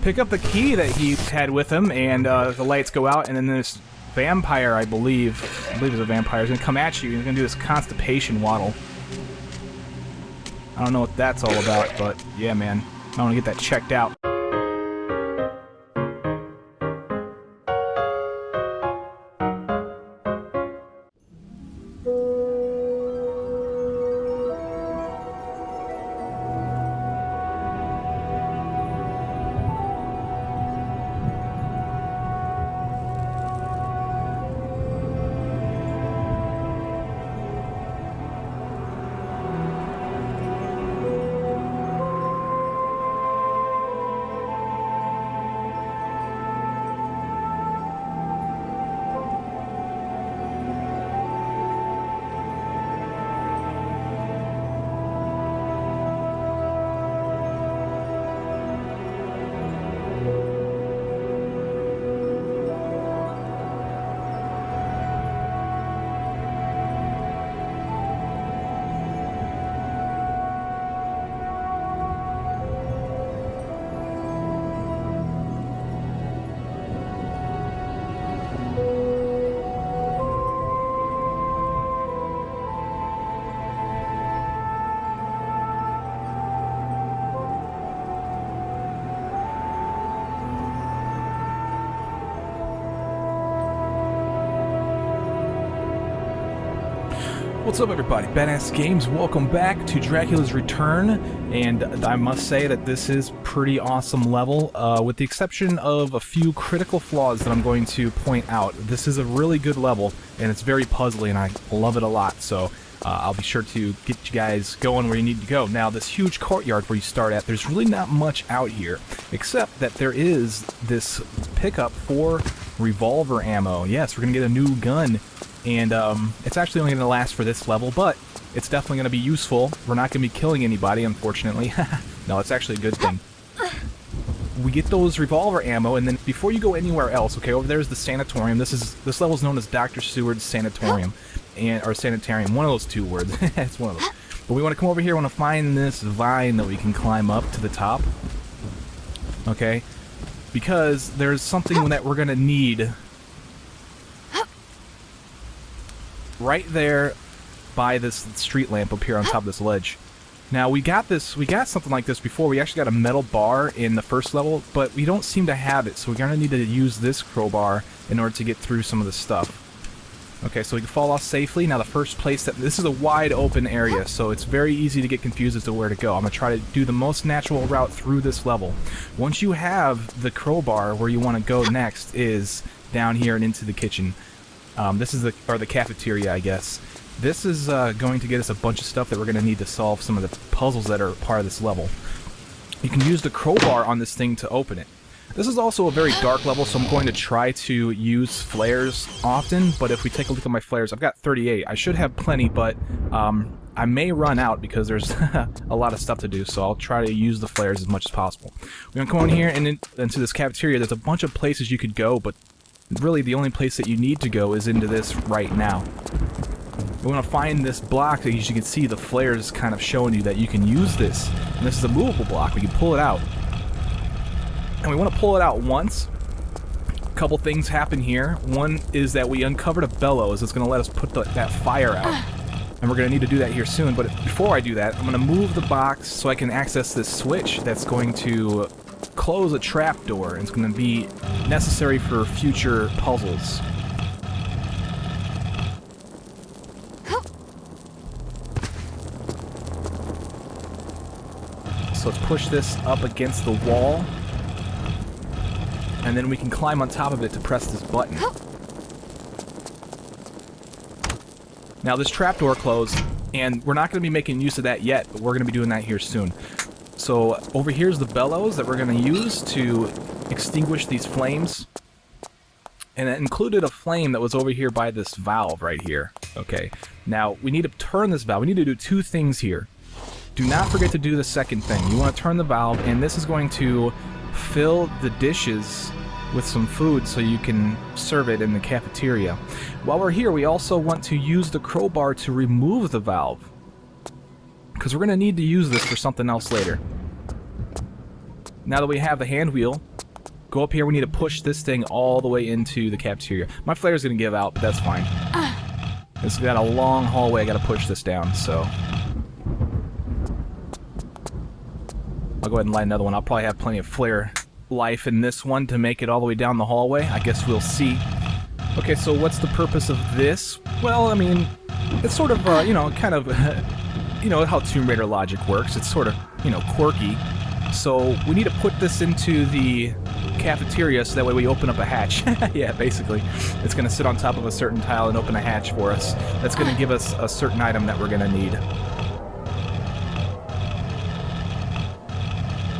pick up the key that he had with him, and the lights go out, and then this vampire, I believe it's a vampire, is going to come at you. He's going to do this constipation waddle. I don't know what that's all about, but yeah, man. I want to get that checked out. What's up, everybody? badassgamez, welcome back to Dracula's Return, and I must say that this is pretty awesome level, with the exception of a few critical flaws that I'm going to point out. This is a really good level, and it's very puzzly, and I love it a lot, so I'll be sure to get you guys going where you need to go. Now, this huge courtyard where you start at, there's really not much out here, except that there is this pickup for revolver ammo. Yes, we're going to get a new gun. And it's actually only going to last for this level, but it's definitely going to be useful. We're not going to be killing anybody, unfortunately. No, it's actually a good thing. We get those revolver ammo, and then before you go anywhere else, okay, over there's the Sanitarium. This level is known as Dr. Seward's Sanitarium, or Sanitarium, one of those two words. It's one of those. But we want to come over here, we want to find this vine that we can climb up to the top. Okay? Because there's something that we're going to need right there by this street lamp up here on top of this ledge. Now, we got something like this before. We actually got a metal bar in the first level, but we don't seem to have it, so we're gonna need to use this crowbar in order to get through some of the stuff. Okay, so we can fall off safely. Now, the first place this is a wide open area, so it's very easy to get confused as to where to go. I'm gonna try to do the most natural route through this level. Once you have the crowbar, where you want to go next is down here and into the kitchen. This is the cafeteria, I guess. This is going to get us a bunch of stuff that we're going to need to solve some of the puzzles that are part of this level. You can use the crowbar on this thing to open it. This is also a very dark level, so I'm going to try to use flares often, but if we take a look at my flares, I've got 38. I should have plenty, but I may run out because there's a lot of stuff to do, so I'll try to use the flares as much as possible. We're going to come in here and into this cafeteria. There's a bunch of places you could go, but really the only place that you need to go is into this right now. We want to find this block that, as you can see, the flares kind of showing you that you can use this. And this is a movable block. We can pull it out. And we want to pull it out once. A couple things happen here. One is that we uncovered a bellows that's going to let us put that fire out. And we're going to need to do that here soon. But before I do that, I'm going to move the box so I can access this switch that's going to close a trapdoor. It's going to be necessary for future puzzles. So let's push this up against the wall, and then we can climb on top of it to press this button. Now, this trapdoor closed, and we're not going to be making use of that yet, but we're going to be doing that here soon. So over here's the bellows that we're going to use to extinguish these flames. And it included a flame that was over here by this valve right here. Okay, now we need to turn this valve. We need to do two things here. Do not forget to do the second thing. You want to turn the valve, and this is going to fill the dishes with some food so you can serve it in the cafeteria. While we're here, we also want to use the crowbar to remove the valve, because we're going to need to use this for something else later. now that we have the hand wheel, go up here. We need to push this thing all the way into the cafeteria. My flare's gonna give out, but that's fine. It's got a long hallway. I gotta push this down, so I'll go ahead and light another one. I'll probably have plenty of flare life in this one to make it all the way down the hallway. I guess we'll see. Okay, so what's the purpose of this? Well, I mean, it's sort of, you know, kind of, you know, how Tomb Raider logic works. It's sort of, you know, quirky. So we need to put this into the cafeteria so that way we open up a hatch. Yeah, basically. It's going to sit on top of a certain tile and open a hatch for us. That's going to give us a certain item that we're going to need.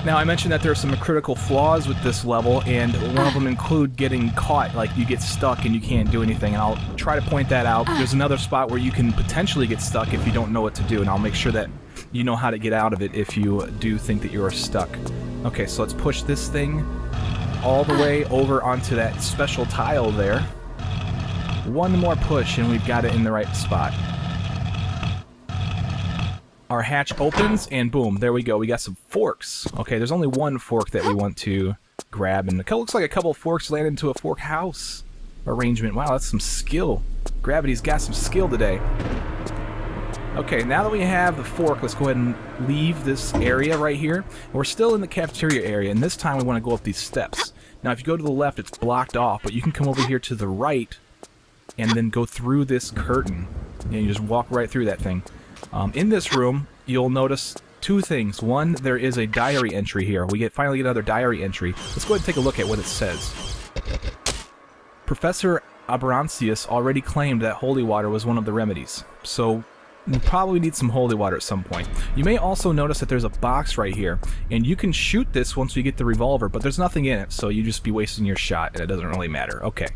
Now, I mentioned that there are some critical flaws with this level, and one of them include getting caught, like you get stuck and you can't do anything, and I'll try to point that out. There's another spot where you can potentially get stuck if you don't know what to do, and I'll make sure that you know how to get out of it if you do think that you are stuck. Okay, so let's push this thing all the way over onto that special tile there. One more push, and we've got it in the right spot. Our hatch opens, and boom, there we go. We got some forks. Okay, there's only one fork that we want to grab, and it looks like a couple of forks land into a fork house arrangement. Wow, that's some skill. Gravity's got some skill today. Okay, now that we have the fork, let's go ahead and leave this area right here. We're still in the cafeteria area, and this time we want to go up these steps. Now, if you go to the left, it's blocked off, but you can come over here to the right and then go through this curtain. And you just walk right through that thing. In this room, you'll notice two things. One, there is a diary entry here. We finally get another diary entry. Let's go ahead and take a look at what it says. Professor Abrancius already claimed that holy water was one of the remedies. So we probably need some holy water at some point. You may also notice that there's a box right here, and you can shoot this once you get the revolver, but there's nothing in it, so you just be wasting your shot, and it doesn't really matter. Okay.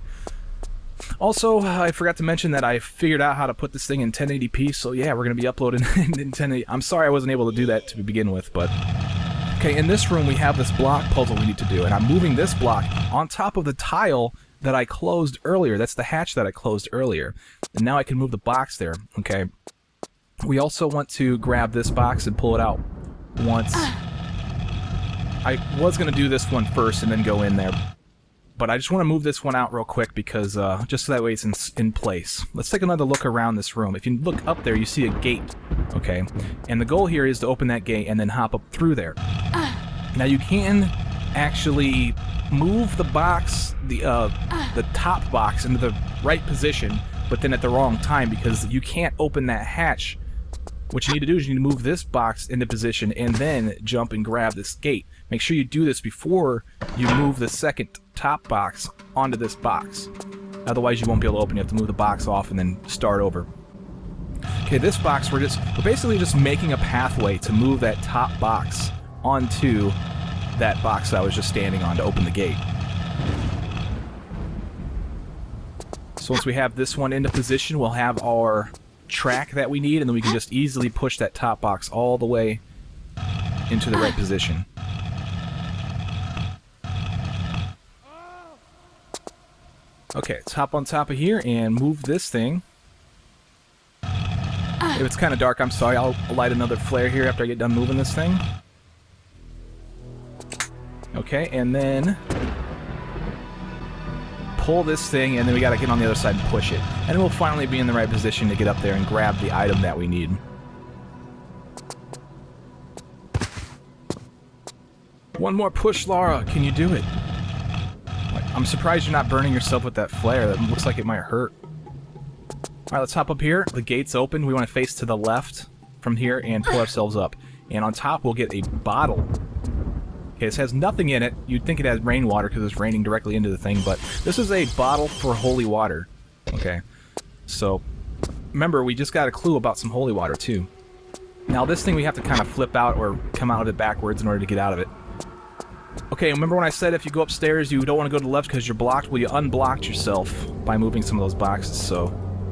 Also, I forgot to mention that I figured out how to put this thing in 1080p, so yeah, we're going to be uploading in 1080p. I'm sorry I wasn't able to do that to begin with, but... Okay, in this room we have this block puzzle we need to do, and I'm moving this block on top of the tile that I closed earlier. That's the hatch that I closed earlier. And now I can move the box there, okay? We also want to grab this box and pull it out once. I was going to do this one first and then go in there. But I just want to move this one out real quick because, just so that way it's in place. Let's take another look around this room. If you look up there, you see a gate, okay? And the goal here is to open that gate and then hop up through there. Now you can actually move the box, the top box into the right position, but then at the wrong time because you can't open that hatch. What you need to do is you need to move this box into position and then jump and grab this gate. Make sure you do this before you move the second top box onto this box. Otherwise you won't be able to open it. You have to move the box off and then start over. Okay, this box, we're basically just making a pathway to move that top box onto that box that I was just standing on to open the gate. So once we have this one into position, we'll have our track that we need, and then we can just easily push that top box all the way into the right position. Okay, let's hop on top of here and move this thing. If it's kind of dark, I'm sorry. I'll light another flare here after I get done moving this thing. Okay, and then pull this thing, and then we gotta get on the other side and push it. And then we'll finally be in the right position to get up there and grab the item that we need. One more push, Lara. Can you do it? I'm surprised you're not burning yourself with that flare. That looks like it might hurt. Alright, let's hop up here. The gate's open. We want to face to the left from here and pull ourselves up. And on top, we'll get a bottle. Okay, this has nothing in it. You'd think it has rainwater because it's raining directly into the thing, but this is a bottle for holy water. Okay, so remember, we just got a clue about some holy water, too. Now, this thing we have to kind of flip out or come out of it backwards in order to get out of it. Okay, remember when I said if you go upstairs, you don't want to go to the left because you're blocked? Well, you unblocked yourself by moving some of those boxes, so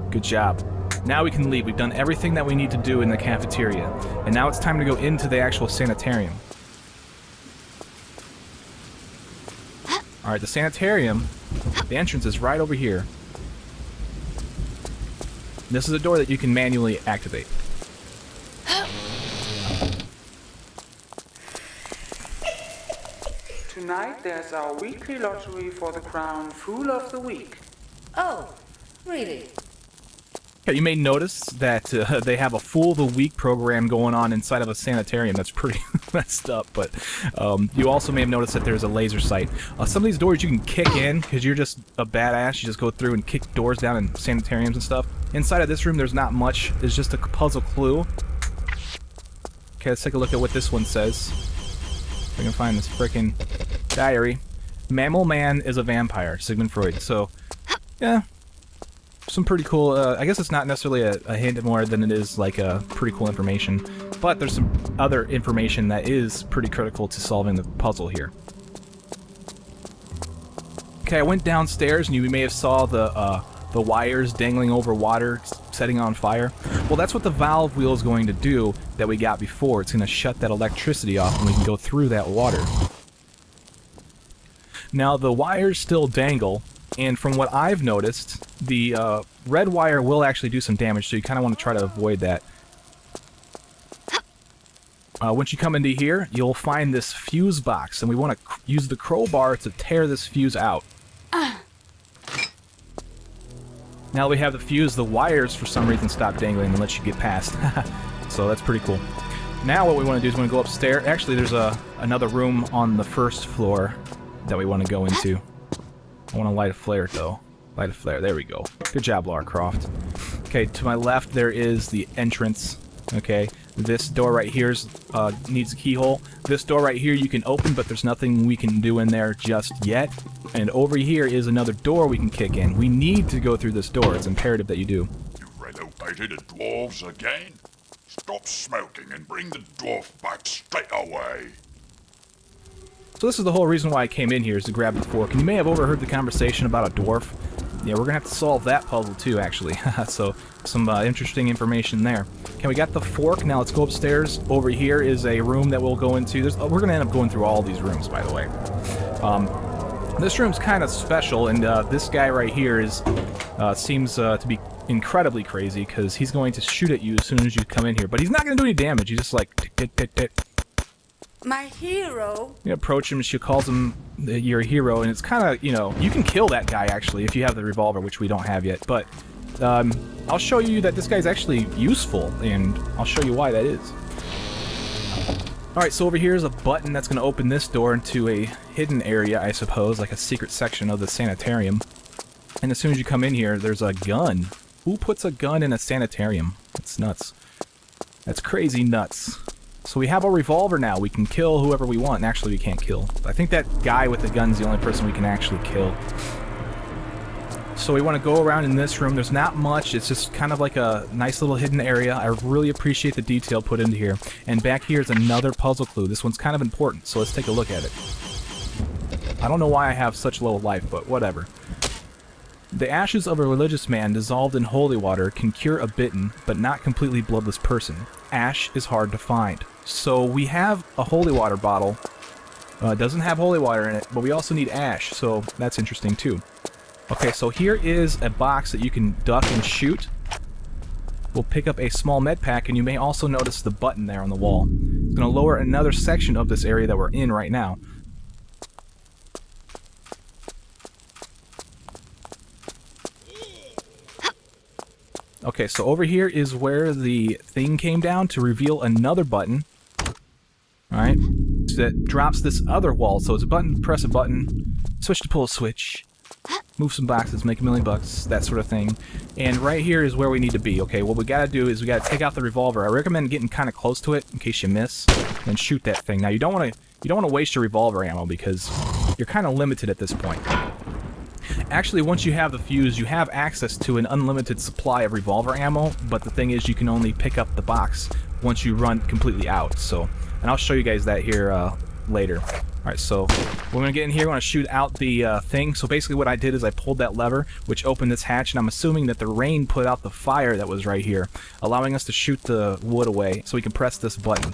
good job. Now we can leave. We've done everything that we need to do in the cafeteria. And now it's time to go into the actual sanitarium. Alright, the sanitarium, the entrance is right over here. This is a door that you can manually activate. Tonight there's our weekly lottery for the crown Fool of the Week. Oh, really? Okay, you may notice that they have a Fool of the Week program going on inside of a sanitarium. That's pretty messed up, but you also may have noticed that there's a laser sight. Some of these doors you can kick in, because you're just a badass. You just go through and kick doors down in sanitariums and stuff. Inside of this room, there's not much. There's just a puzzle clue. Okay, let's take a look at what this one says. If I can find this frickin' diary. Mammal man is a vampire, Sigmund Freud. So, yeah. Some pretty cool, I guess it's not necessarily a hint more than it is like pretty cool information, but there's some other information that is pretty critical to solving the puzzle here. Okay, I went downstairs and you may have saw the wires dangling over water, setting on fire. Well, that's what the valve wheel is going to do that we got before. It's going to shut that electricity off and we can go through that water. Now, the wires still dangle. And from what I've noticed, the red wire will actually do some damage, so you kind of want to try to avoid that. Once you come into here, you'll find this fuse box, and we want to use the crowbar to tear this fuse out. Now that we have the fuse, the wires for some reason stop dangling and let you get past. So that's pretty cool. Now what we want to do is we want to go upstairs. Actually, there's another room on the first floor that we want to go into. I want to light a flare, though. Light a flare. There we go. Good job, Lara Croft. Okay, to my left, there is the entrance. Okay, this door right here needs a keyhole. This door right here you can open, but there's nothing we can do in there just yet. And over here is another door we can kick in. We need to go through this door. It's imperative that you do. You relocated the dwarves again? Stop smoking and bring the dwarf back straight away. So this is the whole reason why I came in here, is to grab the fork. And you may have overheard the conversation about a dwarf. Yeah, we're going to have to solve that puzzle too, actually. So, some interesting information there. Okay, we got the fork. Now let's go upstairs. Over here is a room that we'll go into. We're going to end up going through all these rooms, by the way. This room's kind of special, and this guy right here seems to be incredibly crazy, because he's going to shoot at you as soon as you come in here. But he's not going to do any damage. He's just like, tick, tick, tick, tick. My hero? You approach him, she calls him your hero, and it's kind of, you know, you can kill that guy, actually, if you have the revolver, which we don't have yet, but I'll show you that this guy's actually useful, and I'll show you why that is. Alright, so over here is a button that's going to open this door into a hidden area, I suppose, like a secret section of the sanitarium. And as soon as you come in here, there's a gun. Who puts a gun in a sanitarium? That's nuts. That's crazy nuts. So we have a revolver now. We can kill whoever we want. And actually, we can't kill. I think that guy with the gun's the only person we can actually kill. So we want to go around in this room. There's not much. It's just kind of like a nice little hidden area. I really appreciate the detail put into here. And back here is another puzzle clue. This one's kind of important, so let's take a look at it. I don't know why I have such low life, but whatever. The ashes of a religious man dissolved in holy water can cure a bitten, but not completely bloodless person. Ash is hard to find. So we have a holy water bottle. It doesn't have holy water in it, but we also need ash, so that's interesting too. Okay, so here is a box that you can duck and shoot. We'll pick up a small med pack, and you may also notice the button there on the wall. It's going to lower another section of this area that we're in right now. Okay, so over here is where the thing came down to reveal another button. Alright, so that drops this other wall. So it's a button, press a button, switch to pull a switch, move some boxes, make $1 million, that sort of thing. And right here is where we need to be. Okay, what we gotta do is we gotta take out the revolver. I recommend getting kind of close to it in case you miss, and shoot that thing. Now you don't want to waste your revolver ammo because you're kind of limited at this point. Actually, once you have the fuse, you have access to an unlimited supply of revolver ammo, but the thing is you can only pick up the box once you run completely out. So, and I'll show you guys that here later. Alright, so we're going to get in here, we want to shoot out the thing. So basically what I did is I pulled that lever, which opened this hatch, and I'm assuming that the rain put out the fire that was right here, allowing us to shoot the wood away, so we can press this button.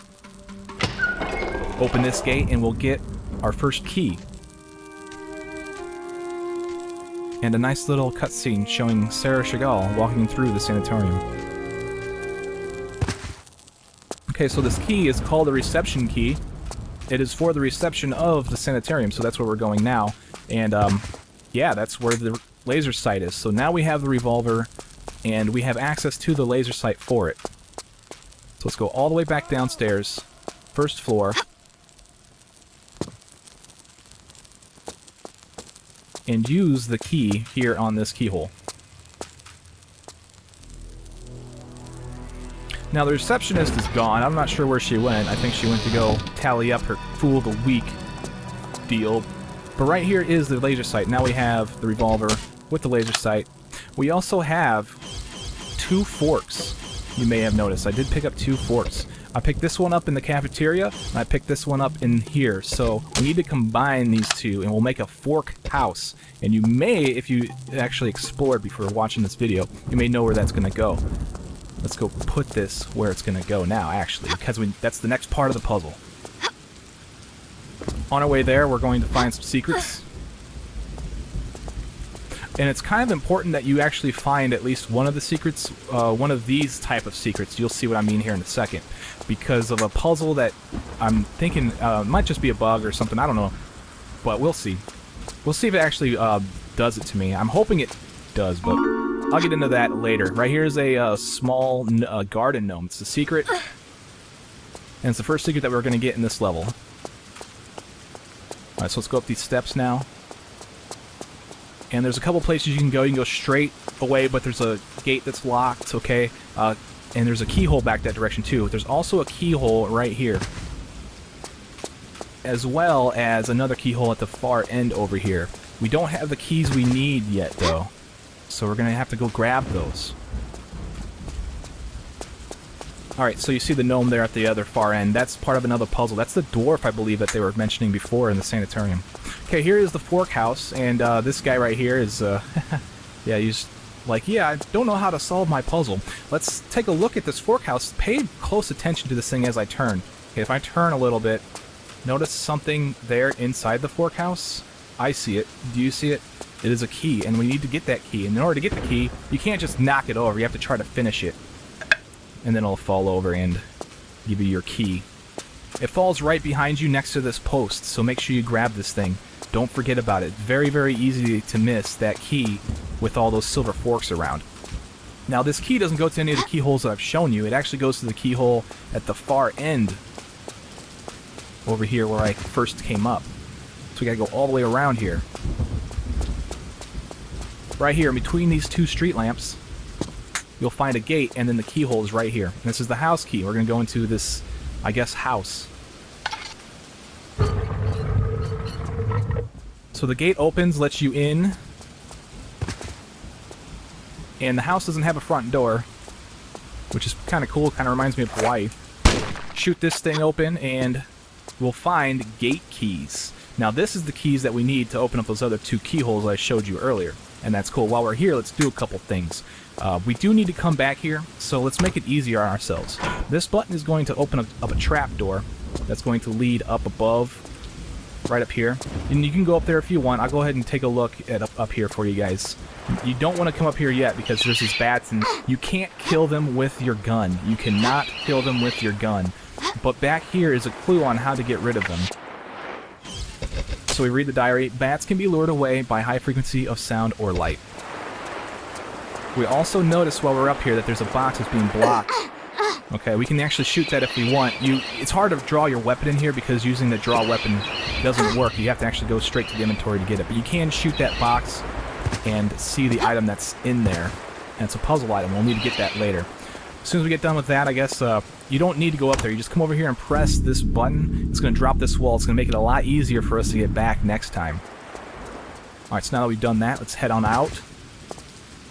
Open this gate, and we'll get our first key. And a nice little cutscene showing Sarah Chagall walking through the sanitarium. Okay, so this key is called the reception key. It is for the reception of the Sanitarium, so that's where we're going now. And, yeah, that's where the laser sight is. So now we have the revolver, and we have access to the laser sight for it. So let's go all the way back downstairs. First floor. And use the key here on this keyhole. Now the receptionist is gone. I'm not sure where she went. I think she went to go tally up her Fool of the Week deal. But right here is the laser sight. Now we have the revolver with the laser sight. We also have 2 forks. You may have noticed. I did pick up 2 forks. I picked this one up in the cafeteria, and I picked this one up in here. So we need to combine these two, and we'll make a fork house. And you may, if you actually explored before watching this video, you may know where that's going to go. Let's go put this where it's going to go now, actually, because that's the next part of the puzzle. On our way there, we're going to find some secrets. And it's kind of important that you actually find at least one of the secrets, one of these type of secrets. You'll see what I mean here in a second. Because of a puzzle that I'm thinking might just be a bug or something, I don't know. But we'll see. We'll see if it actually does it to me. I'm hoping it does, but I'll get into that later. Right here is a small garden gnome. It's a secret. And it's the first secret that we're going to get in this level. Alright, so let's go up these steps now. And there's a couple places you can go. You can go straight away, but there's a gate that's locked, okay? And there's a keyhole back that direction, too. There's also a keyhole right here. As well as another keyhole at the far end over here. We don't have the keys we need yet, though. So we're going to have to go grab those. Alright, so you see the gnome there at the other far end. That's part of another puzzle. That's the dwarf, I believe, that they were mentioning before in the Sanitarium. Okay, here is the fork house, and this guy right here is, yeah, he's like, yeah, I don't know how to solve my puzzle. Let's take a look at this fork house. Pay close attention to this thing as I turn. Okay, if I turn a little bit, notice something there inside the fork house? I see it. Do you see it? It is a key, and we need to get that key. And in order to get the key, you can't just knock it over. You have to try to finish it. And then it'll fall over and give you your key. It falls right behind you next to this post, so make sure you grab this thing. Don't forget about it. Very, very easy to miss that key with all those silver forks around. Now, this key doesn't go to any of the keyholes that I've shown you. It actually goes to the keyhole at the far end over here where I first came up. So we gotta go all the way around here. Right here, in between these 2 street lamps, you'll find a gate, and then the keyhole is right here. And this is the house key. We're gonna go into this, I guess, house. So the gate opens, lets you in, and the house doesn't have a front door, which is kind of cool, kind of reminds me of Hawaii. Shoot this thing open, and we'll find gate keys. Now this is the keys that we need to open up those other 2 keyholes I showed you earlier, and that's cool. While we're here, let's do a couple things. We do need to come back here, so let's make it easier on ourselves. This button is going to open up a trap door that's going to lead up above, right up here. And you can go up there if you want. I'll go ahead and take a look at up here for you guys. You don't want to come up here yet because there's these bats, and you can't kill them with your gun. You cannot kill them with your gun. But back here is a clue on how to get rid of them. So we read the diary. Bats can be lured away by high frequency of sound or light. We also notice while we're up here that there's a box that's being blocked. Okay, we can actually shoot that if we want. It's hard to draw your weapon in here because using the draw weapon doesn't work. You have to actually go straight to the inventory to get it. But you can shoot that box and see the item that's in there. And it's a puzzle item. We'll need to get that later. As soon as we get done with that, I guess you don't need to go up there. You just come over here and press this button. It's going to drop this wall. It's going to make it a lot easier for us to get back next time. Alright, so now that we've done that, let's head on out.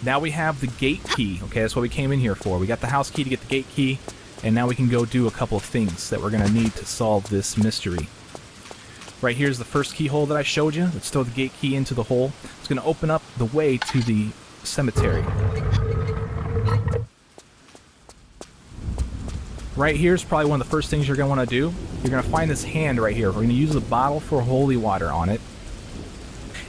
Now we have the gate key. Okay, that's what we came in here for. We got the house key to get the gate key, and now we can go do a couple of things that we're going to need to solve this mystery. Right here's the first keyhole that I showed you. Let's throw the gate key into the hole. It's going to open up the way to the cemetery. Right here's probably one of the first things you're going to want to do. You're going to find this hand right here. We're going to use a bottle for holy water on it.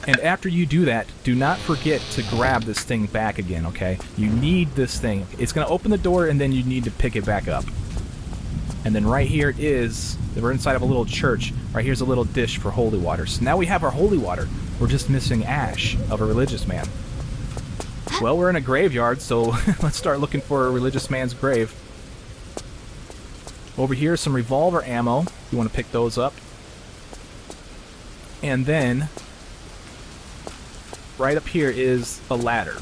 And after you do that, do not forget to grab this thing back again, okay? You need this thing. It's going to open the door, and then you need to pick it back up. And then right here is, we're inside of a little church. Right here's a little dish for holy water. So now we have our holy water. We're just missing ash of a religious man. Well, we're in a graveyard, so let's start looking for a religious man's grave. Over here is some revolver ammo. You want to pick those up. And then, right up here is a ladder.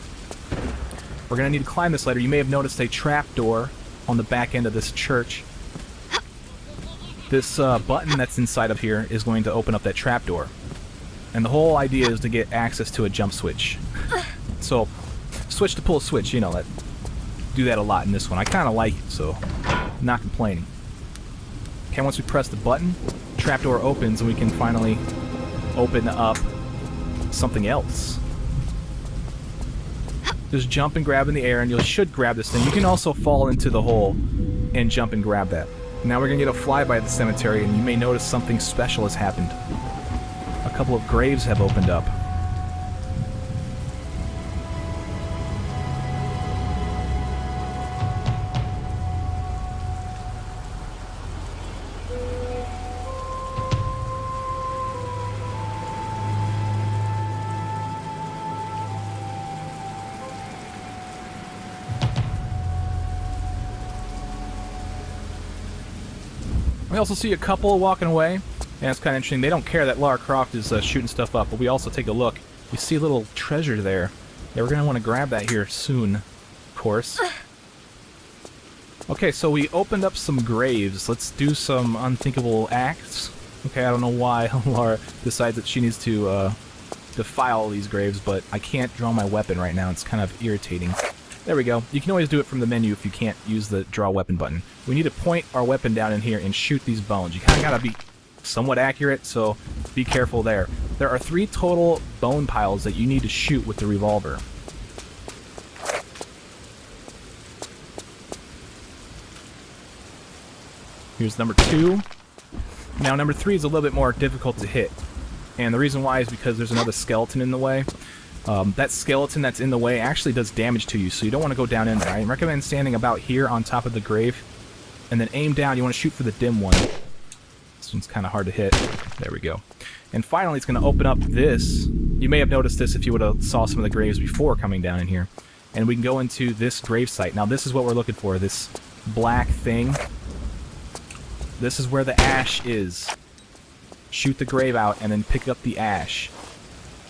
We're going to need to climb this ladder. You may have noticed a trapdoor on the back end of this church. This button that's inside of here is going to open up that trapdoor. And the whole idea is to get access to a jump switch. So, switch to pull a switch, you know, that do that a lot in this one. I kind of like it, so I'm not complaining. Okay, once we press the button, trapdoor opens and we can finally open up something else. Just jump and grab in the air, and you should grab this thing. You can also fall into the hole and jump and grab that. Now we're going to get a flyby at the cemetery, and you may notice something special has happened. A couple of graves have opened up. We also see a couple walking away, and it's kind of interesting. They don't care that Lara Croft is shooting stuff up, but we also take a look. We see a little treasure there. Yeah, we're going to want to grab that here soon, of course. Okay, so we opened up some graves. Let's do some unthinkable acts. Okay, I don't know why Lara decides that she needs to defile these graves, but I can't draw my weapon right now. It's kind of irritating. There we go. You can always do it from the menu if you can't use the draw weapon button. We need to point our weapon down in here and shoot these bones. You kind of got to be somewhat accurate, so be careful there. There are 3 total bone piles that you need to shoot with the revolver. Here's number 2. Now number 3 is a little bit more difficult to hit. And the reason why is because there's another skeleton in the way. That skeleton that's in the way actually does damage to you, so you don't want to go down in there. I recommend standing about here on top of the grave, and then aim down. You want to shoot for the dim one. This one's kind of hard to hit. There we go. And finally, it's going to open up this. You may have noticed this if you would have saw some of the graves before coming down in here. And we can go into this grave site. Now, this is what we're looking for, this black thing. This is where the ash is. Shoot the grave out, and then pick up the ash.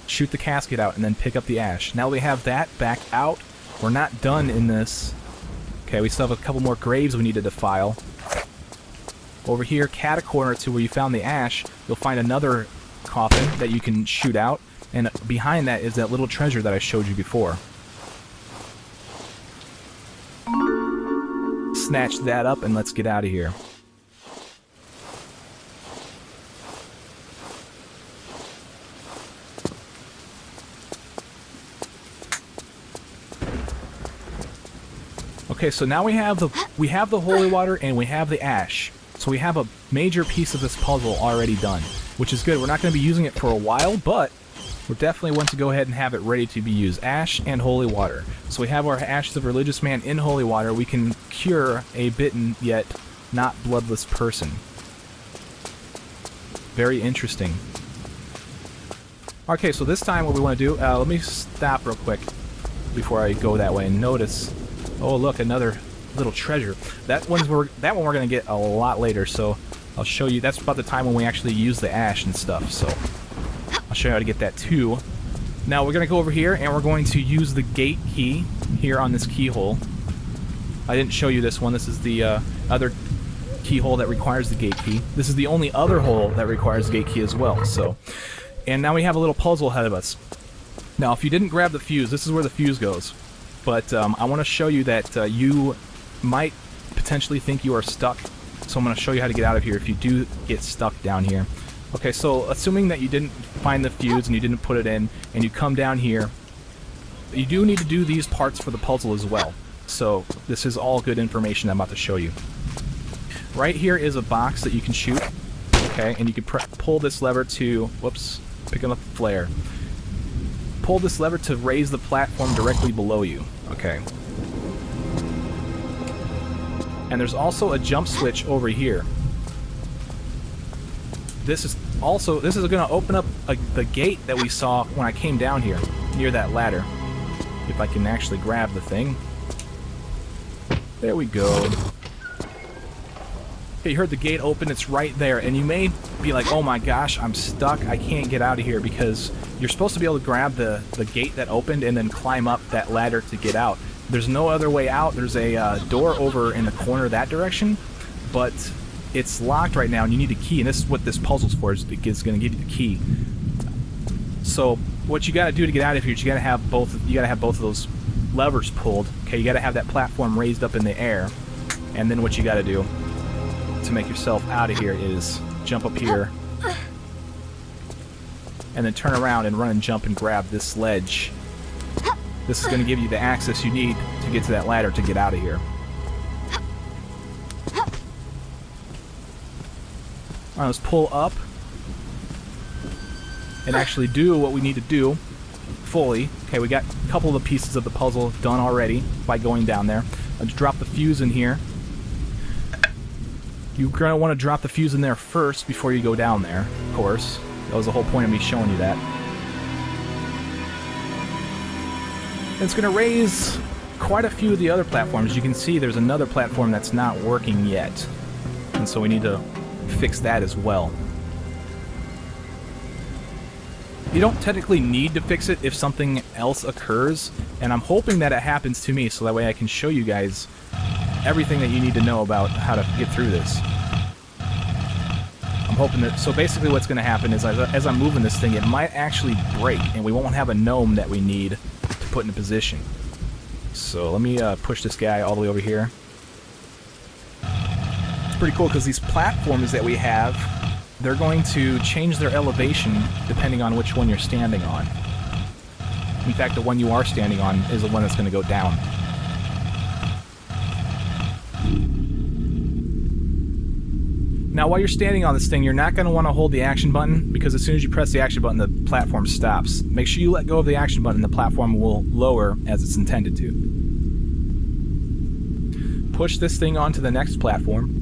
Shoot the casket out, and then pick up the ash. Now we have that back out. We're not done in this. Okay, we still have a couple more graves we need to defile. Over here, cat-a-corner to where you found the ash, you'll find another coffin that you can shoot out, and behind that is that little treasure that I showed you before. Snatch that up, and let's get out of here. Okay, so now we have the holy water and we have the ash. So we have a major piece of this puzzle already done, which is good. We're not going to be using it for a while, but we definitely want to go ahead and have it ready to be used. Ash and holy water. So we have our ashes of religious man in holy water. We can cure a bitten yet not bloodless person. Very interesting. Okay, so this time what we want to do, let me stop real quick before I go that way and notice. Oh, look, another little treasure. That one we're going to get a lot later, so I'll show you. That's about the time when we actually use the ash and stuff, so I'll show you how to get that too. Now we're going to go over here, and we're going to use the gate key here on this keyhole. I didn't show you this one. This is the other keyhole that requires the gate key. This is the only other hole that requires the gate key as well, so. And now we have a little puzzle ahead of us. Now, if you didn't grab the fuse, this is where the fuse goes. But I want to show you that you might potentially think you are stuck. So I'm going to show you how to get out of here if you do get stuck down here. Okay, so assuming that you didn't find the fuse and you didn't put it in, and you come down here, you do need to do these parts for the puzzle as well. So this is all good information I'm about to show you. Right here is a box that you can shoot. Okay, and you can pull this lever to, whoops, picking up the flare. Pull this lever to raise the platform directly below you. Okay. And there's also a jump switch over here. This is going to open up the gate that we saw when I came down here, near that ladder. If I can actually grab the thing. There we go. Okay, you heard the gate open, it's right there, and you may be like, oh my gosh, I'm stuck, I can't get out of here, because you're supposed to be able to grab the gate that opened and then climb up that ladder to get out. There's no other way out. There's a door over in the corner that direction, but it's locked right now and you need a key, and this is what this puzzle's for, is it's going to give you the key. So what you got to do to get out of here is you got to have both of those levers pulled. Okay, you got to have that platform raised up in the air, and then what you got to do to make yourself out of here is jump up here and then turn around and run and jump and grab this ledge. This is going to give you the access you need to get to that ladder to get out of here. Alright, let's pull up and actually do what we need to do fully. Okay, we got a couple of the pieces of the puzzle done already by going down there. Let's drop the fuse in here. You're going to want to drop the fuse in there first before you go down there, of course. That was the whole point of me showing you that. It's going to raise quite a few of the other platforms. You can see there's another platform that's not working yet. And so we need to fix that as well. You don't technically need to fix it if something else occurs, and I'm hoping that it happens to me so that way I can show you guys everything that you need to know about how to get through this. I'm hoping that... So basically what's going to happen is as I'm moving this thing, it might actually break, and we won't have a gnome that we need to put in position. So let me push this guy all the way over here. It's pretty cool because these platforms that we have, they're going to change their elevation depending on which one you're standing on. In fact, the one you are standing on is the one that's going to go down. Now, while you're standing on this thing, you're not going to want to hold the action button, because as soon as you press the action button, the platform stops. Make sure you let go of the action button, the platform will lower as it's intended to. Push this thing onto the next platform.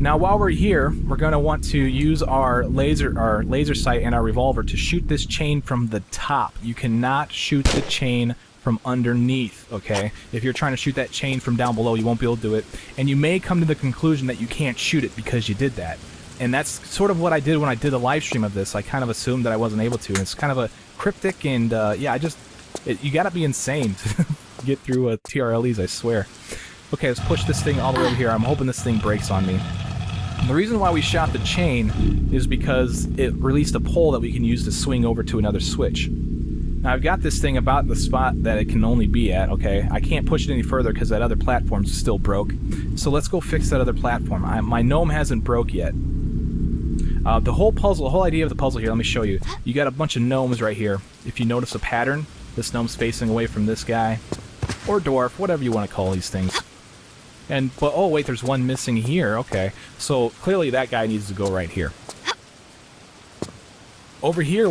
Now, while we're here, we're going to want to use our laser sight and our revolver to shoot this chain from the top. You cannot shoot the chain from underneath, okay? If you're trying to shoot that chain from down below, you won't be able to do it. And you may come to the conclusion that you can't shoot it because you did that. And that's sort of what I did when I did a live stream of this. I kind of assumed that I wasn't able to. And it's kind of a cryptic, and yeah, you gotta be insane to get through TRLEs, I swear. Okay, let's push this thing all the way over here. I'm hoping this thing breaks on me. And the reason why we shot the chain is because it released a pole that we can use to swing over to another switch. Now, I've got this thing about the spot that it can only be at, okay? I can't push it any further because that other platform's still broke. So let's go fix that other platform. My gnome hasn't broke yet. The whole idea of the puzzle here, let me show you. You got a bunch of gnomes right here. If you notice a pattern, this gnome's facing away from this guy. Or dwarf, whatever you want to call these things. But oh wait, there's one missing here, okay. So clearly that guy needs to go right here. Over here,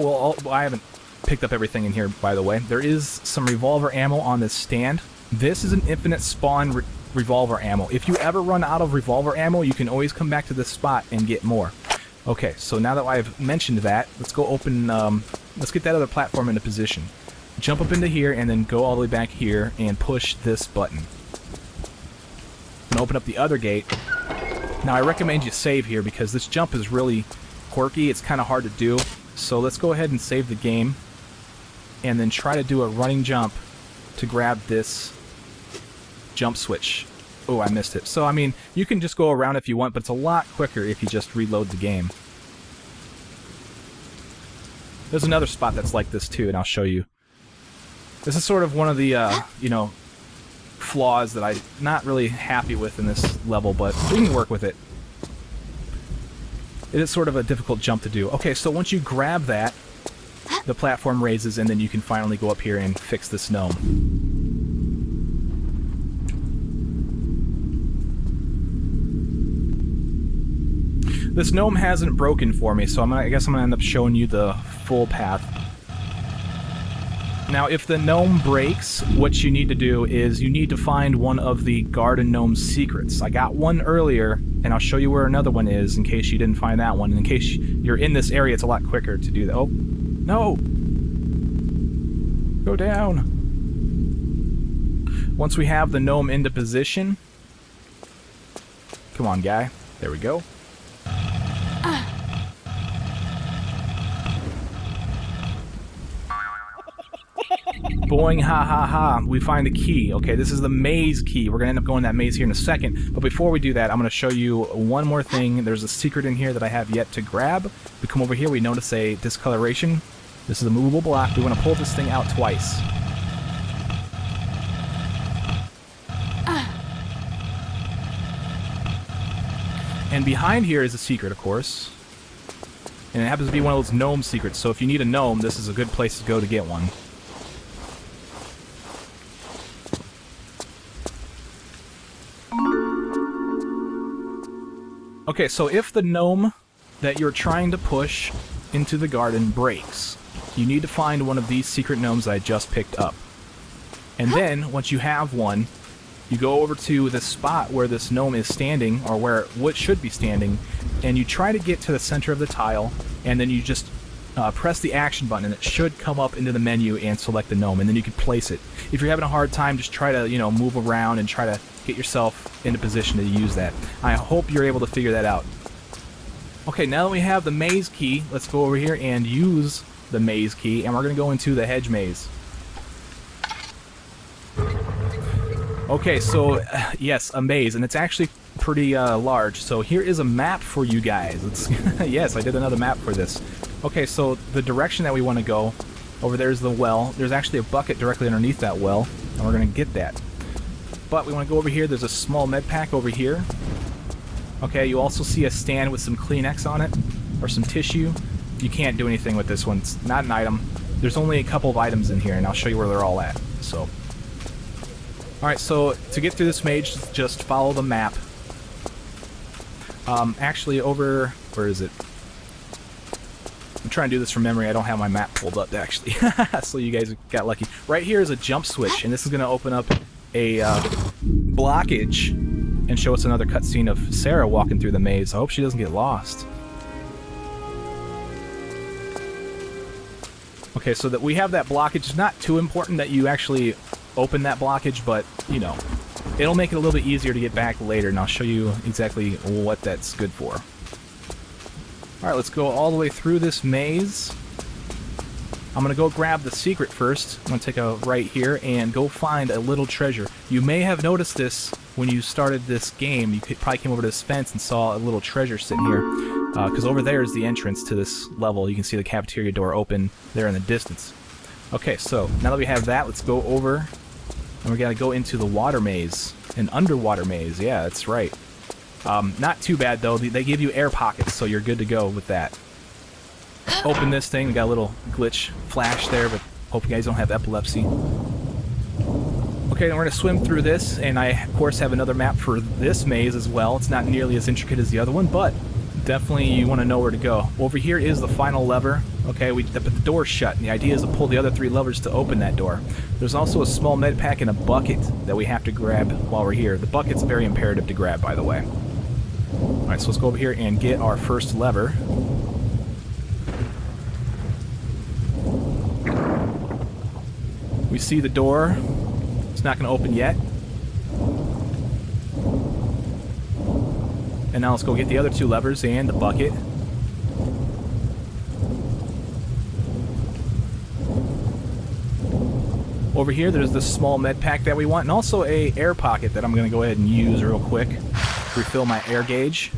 I haven't picked up everything in here, by the way. There is some revolver ammo on this stand. This is an infinite spawn revolver ammo. If you ever run out of revolver ammo, you can always come back to this spot and get more. Okay, so now that I've mentioned that, let's go open, let's get that other platform into position. Jump up into here and then go all the way back here and push this button. And open up the other gate. Now I recommend you save here because this jump is really quirky. It's kind of hard to do. So let's go ahead and save the game and then try to do a running jump to grab this jump switch. Oh, I missed it. So, I mean, you can just go around if you want, but it's a lot quicker if you just reload the game. There's another spot that's like this too, and I'll show you. This is sort of one of the, you know, flaws that I'm not really happy with in this level, but we can work with it. It is sort of a difficult jump to do. Okay, so once you grab that, the platform raises, and then you can finally go up here and fix this gnome. This gnome hasn't broken for me, so I guess I'm going to end up showing you the full path. Now, if the gnome breaks, what you need to do is you need to find one of the garden gnome's secrets. I got one earlier, and I'll show you where another one is in case you didn't find that one. And in case you're in this area, it's a lot quicker to do that. Oh, no! Go down! Once we have the gnome into position... Come on, guy. There we go. Boing, ha ha ha. We find the key. Okay, this is the maze key. We're going to end up going that maze here in a second. But before we do that, I'm going to show you one more thing. There's a secret in here that I have yet to grab. We come over here, we notice a discoloration. This is a movable block. We want to pull this thing out twice. And behind here is a secret, of course. And it happens to be one of those gnome secrets. So if you need a gnome, this is a good place to go to get one. Okay, so if the gnome that you're trying to push into the garden breaks, you need to find one of these secret gnomes that I just picked up. And then, once you have one, you go over to the spot where this gnome is standing, or where what should be standing, and you try to get to the center of the tile, and then you just press the action button, and it should come up into the menu and select the gnome, and then you can place it. If you're having a hard time, just try to, move around and try to get yourself into position to use that. I hope you're able to figure that out. Okay, now that we have the maze key, let's go over here and use the maze key, and we're going to go into the hedge maze. Okay, so, yes, a maze, and it's actually pretty large. So here is a map for you guys. Yes, I did another map for this. Okay, so the direction that we want to go, over there is the well. There's actually a bucket directly underneath that well, and we're going to get that. But we want to go over here. There's a small med pack over here. Okay, you also see a stand with some Kleenex on it, or some tissue. You can't do anything with this one. It's not an item. There's only a couple of items in here, and I'll show you where they're all at. So, alright, so to get through this maze, just follow the map. Actually, over... Where is it? I'm trying to do this from memory. I don't have my map pulled up, actually. So you guys got lucky. Right here is a jump switch, and this is going to open up a blockage and show us another cutscene of Sarah walking through the maze. I hope she doesn't get lost. Okay, so that we have that blockage. It's not too important that you actually open that blockage, but, it'll make it a little bit easier to get back later, and I'll show you exactly what that's good for. Alright, let's go all the way through this maze. I'm going to go grab the secret first. I'm going to take a right here and go find a little treasure. You may have noticed this when you started this game. You probably came over to this fence and saw a little treasure sitting here. Because over there is the entrance to this level. You can see the cafeteria door open there in the distance. Okay, so now that we have that, let's go over. And we got to go into the water maze. An underwater maze. Yeah, that's right. Not too bad, though. They give you air pockets, so you're good to go with that. Open this thing. We got a little glitch flash there, but hope you guys don't have epilepsy. Okay, then we're going to swim through this, and I, of course, have another map for this maze as well. It's not nearly as intricate as the other one, but definitely you want to know where to go. Over here is the final lever. Okay, but the door's shut, and the idea is to pull the other 3 levers to open that door. There's also a small med pack and a bucket that we have to grab while we're here. The bucket's very imperative to grab, by the way. Alright, so let's go over here and get our first lever. We see the door. It's not going to open yet. And now let's go get the other 2 levers and the bucket. Over here, there's this small med pack that we want, and also a air pocket that I'm going to go ahead and use real quick. Refill my air gauge.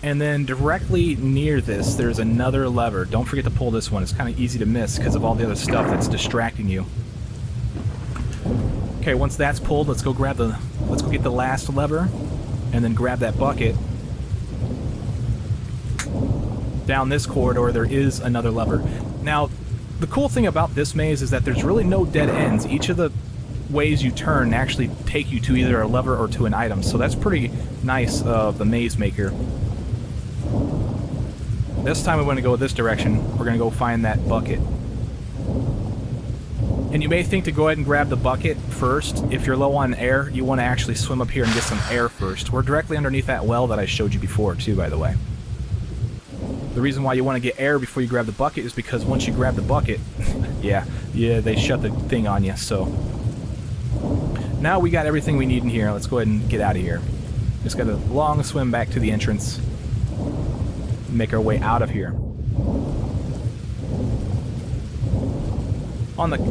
And then directly near this, there's another lever. Don't forget to pull this one. It's kind of easy to miss because of all the other stuff that's distracting you. Okay, once that's pulled, let's go get the last lever, and then grab that bucket. Down this corridor, there is another lever. Now, the cool thing about this maze is that there's really no dead ends. Each of the ways you turn actually take you to either a lever or to an item, so that's pretty nice of the maze maker. This time we want to go this direction. We're going to go find that bucket. And you may think to go ahead and grab the bucket first. If you're low on air, you want to actually swim up here and get some air first. We're directly underneath that well that I showed you before, too, by the way. The reason why you want to get air before you grab the bucket is because once you grab the bucket, yeah, they shut the thing on you, so. Now we got everything we need in here. Let's go ahead and get out of here. Just got a long swim back to the entrance. Make our way out of here.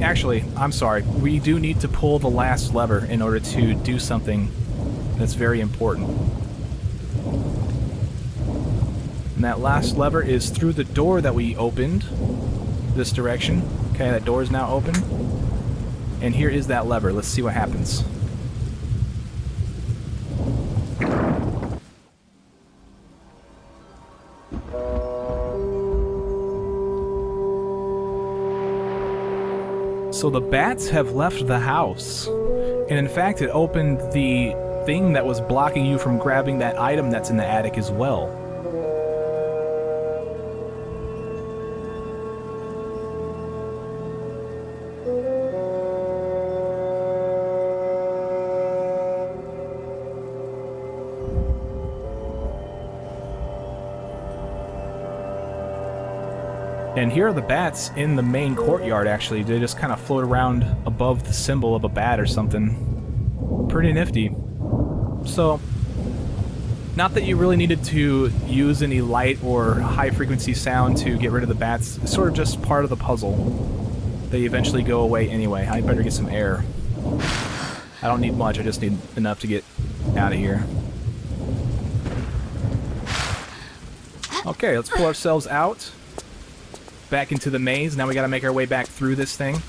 Actually, I'm sorry. We do need to pull the last lever in order to do something that's very important. And that last lever is through the door that we opened. This direction. Okay, that door is now open. And here is that lever. Let's see what happens. So the bats have left the house. And in fact, it opened the thing that was blocking you from grabbing that item that's in the attic as well. And here are the bats in the main courtyard, actually. They just kind of float around above the symbol of a bat or something. Pretty nifty. So, not that you really needed to use any light or high-frequency sound to get rid of the bats. It's sort of just part of the puzzle. They eventually go away anyway. I better get some air. I don't need much, I just need enough to get out of here. Okay, let's pull ourselves out. Back into the maze. Now we gotta make our way back through this thing.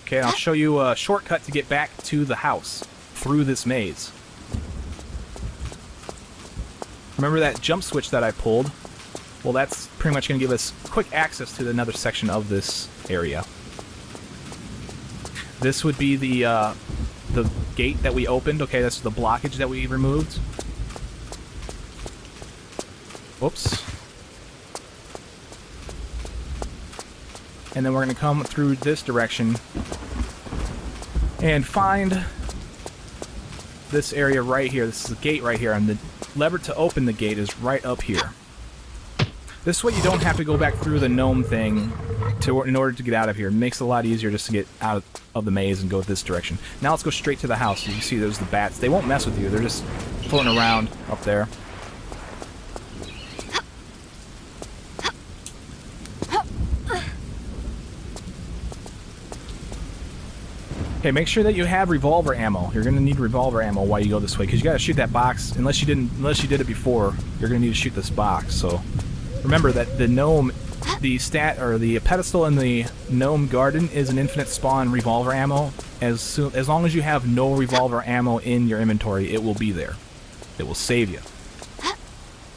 Okay, I'll show you a shortcut to get back to the house through this maze. Remember that jump switch that I pulled? Well, that's pretty much gonna give us quick access to another section of this area. This would be the gate that we opened. Okay, that's the blockage that we removed. Whoops. And then we're going to come through this direction and find this area right here. This is a gate right here, and the lever to open the gate is right up here. This way you don't have to go back through the gnome thing in order to get out of here. It makes it a lot easier just to get out of the maze and go this direction. Now let's go straight to the house. You can see there's the bats. They won't mess with you. They're just floating around up there. Okay, make sure that you have revolver ammo. You're gonna need revolver ammo while you go this way, because you gotta shoot that box. Unless you did it before, you're gonna need to shoot this box. So remember that the gnome, the pedestal in the gnome garden is an infinite spawn revolver ammo. As long as you have no revolver ammo in your inventory, it will be there. It will save you.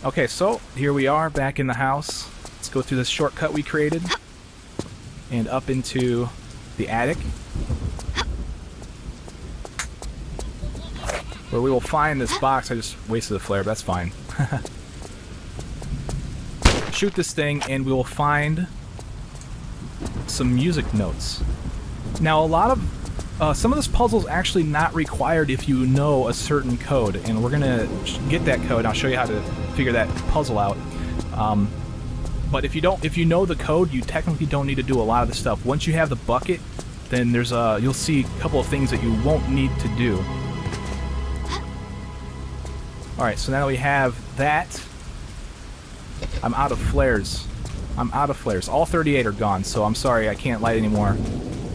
Okay, so here we are back in the house. Let's go through this shortcut we created and up into the attic, where we will find this box. I just wasted a flare, but that's fine. Shoot this thing, and we will find some music notes. Now, some of this puzzle is actually not required if you know a certain code, and we're gonna get that code. I'll show you how to figure that puzzle out. But if you know the code, you technically don't need to do a lot of the stuff. Once you have the bucket, then you'll see a couple of things that you won't need to do. Alright, so now that we have that, I'm out of flares. All 38 are gone, so I'm sorry I can't light anymore.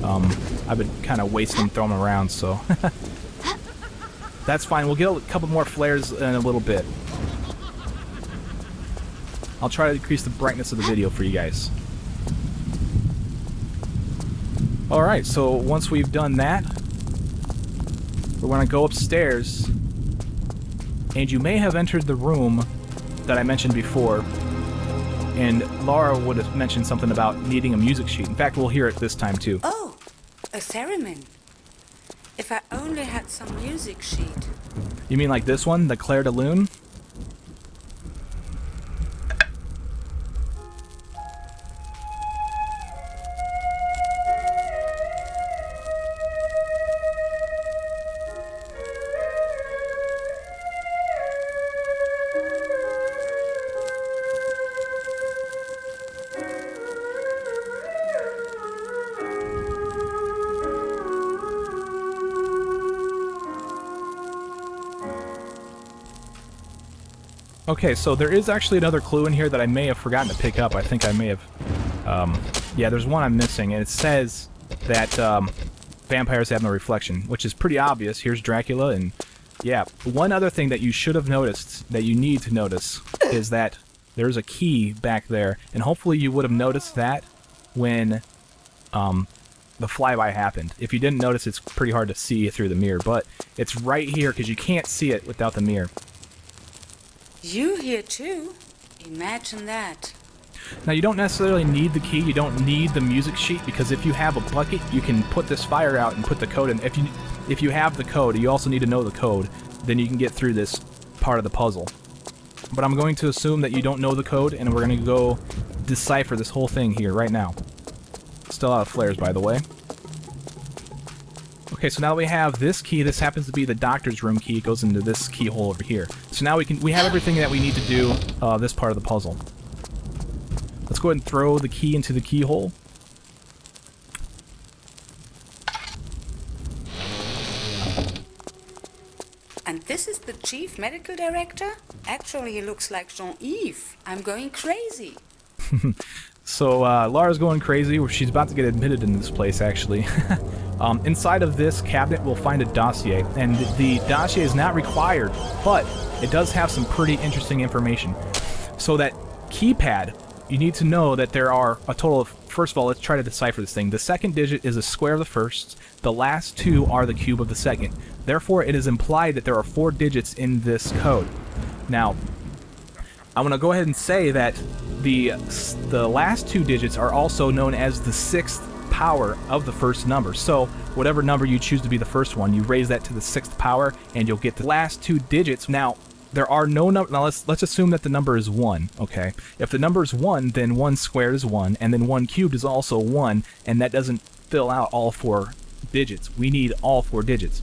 I've been kind of wasting them, throwing them around, so... That's fine, we'll get a couple more flares in a little bit. I'll try to decrease the brightness of the video for you guys. Alright, so once we've done that, we're going to go upstairs. And you may have entered the room that I mentioned before, and Lara would have mentioned something about needing a music sheet. In fact, we'll hear it this time too. Oh, a theremin. If I only had some music sheet. You mean like this one, the Clara de Lune? Okay, so there is actually another clue in here that I may have forgotten to pick up. I think I may have... yeah, there's one I'm missing, and it says that vampires have no reflection, which is pretty obvious. Here's Dracula, and yeah. One other thing that you should have noticed, that you need to notice, is that there's a key back there, and hopefully you would have noticed that when the flyby happened. If you didn't notice, it's pretty hard to see through the mirror, but it's right here because you can't see it without the mirror. You here too? Imagine that. Now, you don't necessarily need the key, you don't need the music sheet, because if you have a bucket, you can put this fire out and put the code in. If you have the code, you also need to know the code, then you can get through this part of the puzzle. But I'm going to assume that you don't know the code, and we're going to go decipher this whole thing here right now. Still out of flares, by the way. Okay, so now that we have this key, this happens to be the doctor's room key. It goes into this keyhole over here. So now we have everything that we need to do this part of the puzzle. Let's go ahead and throw the key into the keyhole. And this is the chief medical director? Actually, he looks like Jean-Yves. I'm going crazy. So, Lara's going crazy. She's about to get admitted in this place, actually. Inside of this cabinet, we'll find a dossier. And the dossier is not required, but it does have some pretty interesting information. So that keypad, you need to know that there are a total of... First of all, let's try to decipher this thing. The second digit is a square of the first. The last two are the cube of the second. Therefore, it is implied that there are 4 digits in this code. Now, I'm going to go ahead and say that the last 2 digits are also known as the 6th power of the first number. So, whatever number you choose to be the first one, you raise that to the 6th power, and you'll get the last 2 digits. Now, there are no numbers. Now, let's assume that the number is 1, okay? If the number is 1, then 1 squared is 1, and then 1 cubed is also 1, and that doesn't fill out all 4 digits. We need all 4 digits.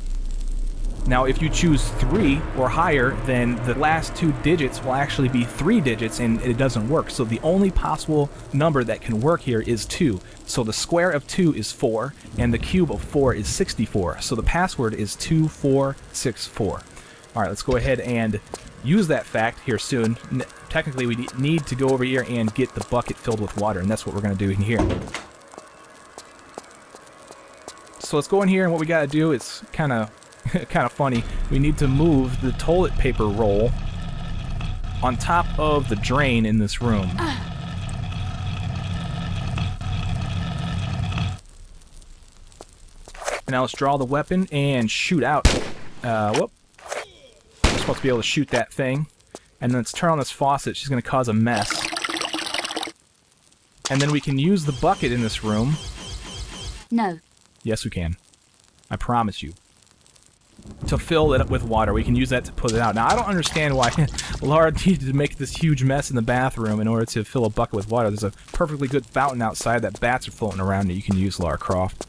Now, if you choose 3 or higher, then the last 2 digits will actually be 3 digits, and it doesn't work. So the only possible number that can work here is 2. So the square of 2 is 4, and the cube of 4 is 64. So the password is 2464. All right, let's go ahead and use that fact here soon. Technically, we need to go over here and get the bucket filled with water, and that's what we're going to do in here. So let's go in here, and what we got to do is kind of funny. We need to move the toilet paper roll on top of the drain in this room. Now let's draw the weapon and shoot out. Whoop. We're supposed to be able to shoot that thing. And then let's turn on this faucet. She's going to cause a mess. And then we can use the bucket in this room. No. Yes, we can. I promise you. To fill it up with water. We can use that to put it out. Now, I don't understand why Lara needed to make this huge mess in the bathroom in order to fill a bucket with water. There's a perfectly good fountain outside that bats are floating around that you can use, Lara Croft.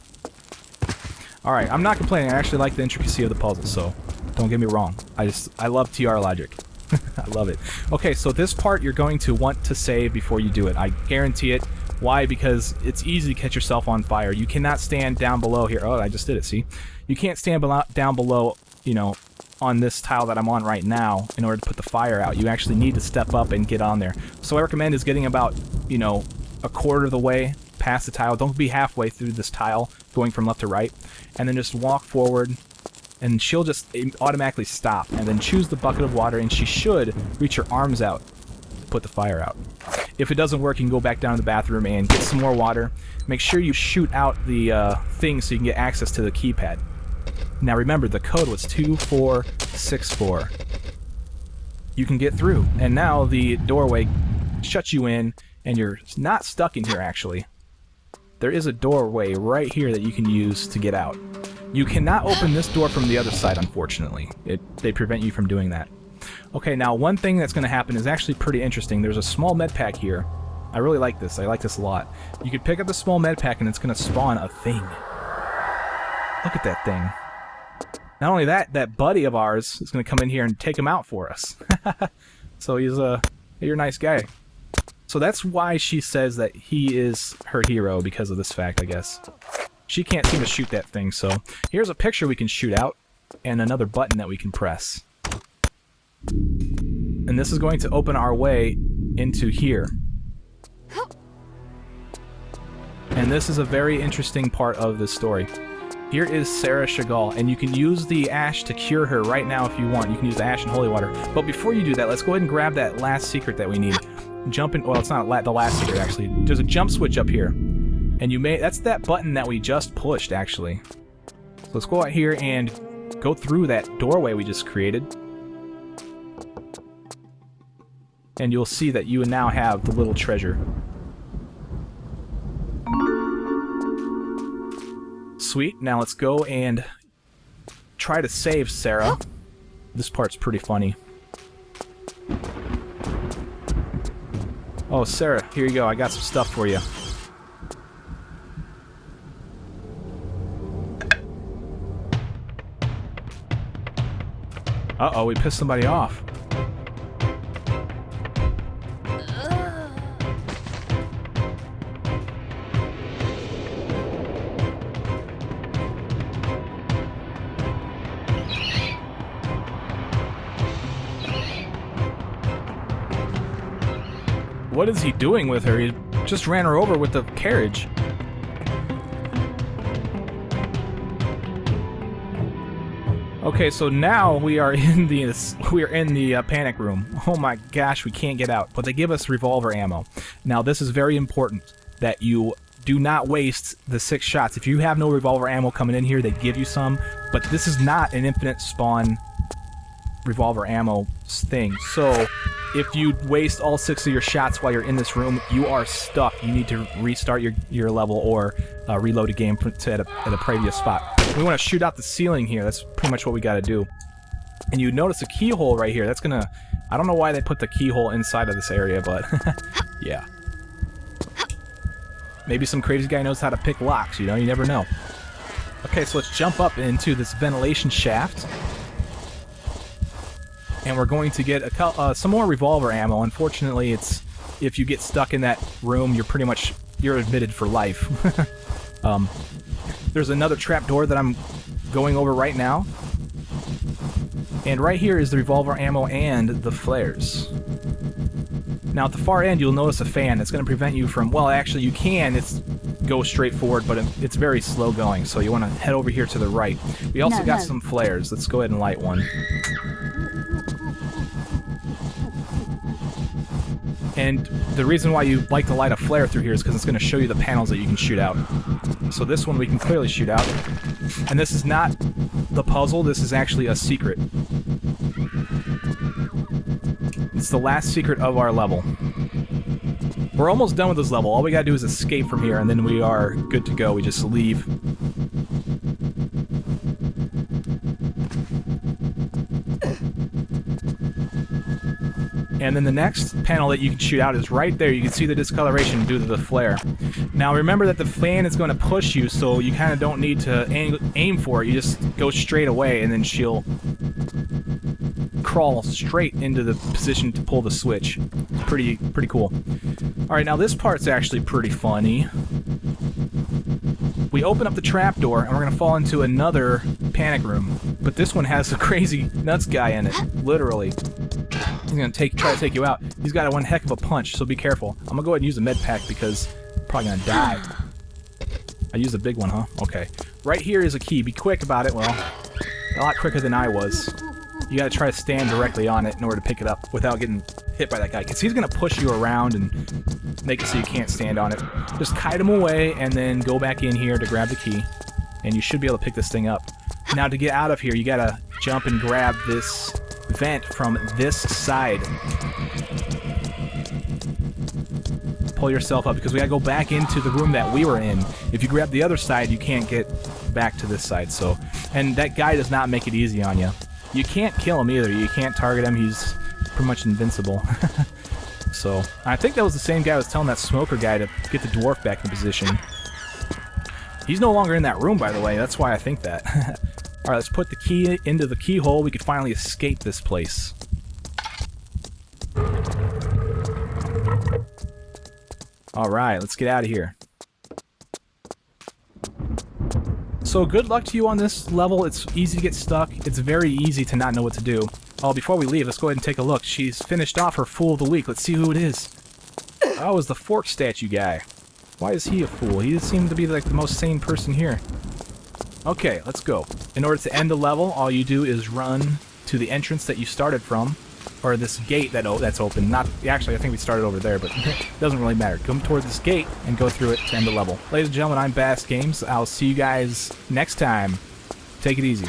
Alright, I'm not complaining. I actually like the intricacy of the puzzle, so don't get me wrong. I love TR logic. I love it. Okay, so this part you're going to want to save before you do it. I guarantee it. Why? Because it's easy to catch yourself on fire. You cannot stand down below here. Oh, I just did it, see? You can't stand down below, you know, on this tile that I'm on right now in order to put the fire out. You actually need to step up and get on there. So what I recommend is getting about, you know, a quarter of the way past the tile. Don't be halfway through this tile, going from left to right. And then just walk forward, and she'll just automatically stop. And then choose the bucket of water, and she should reach her arms out to put the fire out. If it doesn't work, you can go back down to the bathroom and get some more water. Make sure you shoot out the thing so you can get access to the keypad. Now remember, the code was 2464. You can get through, and now the doorway shuts you in, and you're not stuck in here, actually. There is a doorway right here that you can use to get out. You cannot open this door from the other side, unfortunately. They prevent you from doing that. Okay, now one thing that's going to happen is actually pretty interesting. There's a small med pack here. I really like this. I like this a lot. You can pick up the small med pack, and it's going to spawn a thing. Look at that thing. Not only that, that buddy of ours is going to come in here and take him out for us. So you're a nice guy. So that's why she says that he is her hero, because of this fact, I guess. She can't seem to shoot that thing, so here's a picture we can shoot out, and another button that we can press. And this is going to open our way into here. And this is a very interesting part of this story. Here is Sarah Chagall, and you can use the ash to cure her right now if you want. You can use the ash and holy water. But before you do that, let's go ahead and grab that last secret that we need. Jump in. Well, it's not the last secret, actually. There's a jump switch up here. And that's that button that we just pushed, actually. So let's go out here and go through that doorway we just created. And you'll see that you now have the little treasure. Sweet. Now let's go and try to save Sarah. This part's pretty funny. Oh, Sarah, here you go. I got some stuff for you. Uh-oh, we pissed somebody off. What is he doing with her? He just ran her over with the carriage. Okay, so now we are in the panic room. Oh my gosh, we can't get out. But they give us revolver ammo. Now this is very important that you do not waste the 6 shots. If you have no revolver ammo coming in here, they give you some. But this is not an infinite spawn revolver ammo thing. So if you waste all 6 of your shots while you're in this room, you are stuck. You need to restart your level or reload a game at a previous spot. We want to shoot out the ceiling here. That's pretty much what we got to do. And you notice a keyhole right here. That's gonna... I don't know why they put the keyhole inside of this area, but yeah. Maybe some crazy guy knows how to pick locks, you know? You never know. Okay, so let's jump up into this ventilation shaft. And we're going to get some more revolver ammo. Unfortunately, it's if you get stuck in that room, you're admitted for life. There's another trapdoor that I'm going over right now. And right here is the revolver ammo and the flares. Now at the far end, you'll notice a fan that's going to prevent you from... Well, actually, you can. Go straight forward, but it's very slow going. So you want to head over here to the right. We also got some flares. Let's go ahead and light one. And the reason why you like to light a flare through here is because it's going to show you the panels that you can shoot out. So this one we can clearly shoot out. And this is not the puzzle, this is actually a secret. It's the last secret of our level. We're almost done with this level. All we gotta do is escape from here, and then we are good to go. We just leave. And then the next panel that you can shoot out is right there. You can see the discoloration due to the flare. Now remember that the fan is going to push you, so you kind of don't need to aim for it. You just go straight away, and then she'll crawl straight into the position to pull the switch. Pretty cool. Alright, now this part's actually pretty funny. We open up the trapdoor, and we're going to fall into another panic room. But this one has a crazy nuts guy in it, literally. He's going to try to take you out. He's got one heck of a punch, so be careful. I'm going to go ahead and use a med pack because I'm probably going to die. I used a big one, huh? Okay. Right here is a key. Be quick about it. Well, a lot quicker than I was. You got to try to stand directly on it in order to pick it up without getting hit by that guy. Because he's going to push you around and make it so you can't stand on it. Just kite him away and then go back in here to grab the key. And you should be able to pick this thing up. Now to get out of here, you got to jump and grab this vent from this side. Pull yourself up because we gotta go back into the room that we were in. If you grab the other side, you can't get back to this side. So, and that guy does not make it easy on you. You can't kill him either. You can't target him. He's pretty much invincible. So, I think that was the same guy I was telling that smoker guy to get the dwarf back in position. He's no longer in that room, by the way. That's why I think that. Alright, let's put the key into the keyhole. We can finally escape this place. Alright, let's get out of here. So good luck to you on this level. It's easy to get stuck. It's very easy to not know what to do. Oh, before we leave, let's go ahead and take a look. She's finished off her Fool of the Week. Let's see who it is. Oh, it's the fork statue guy. Why is he a fool? He seems to be like the most sane person here. Okay, let's go. In order to end the level, all you do is run to the entrance that you started from, or this gate that's open. Actually, I think we started over there, but it doesn't really matter. Come toward this gate and go through it to end the level. Ladies and gentlemen, I'm badassgamez. I'll see you guys next time. Take it easy.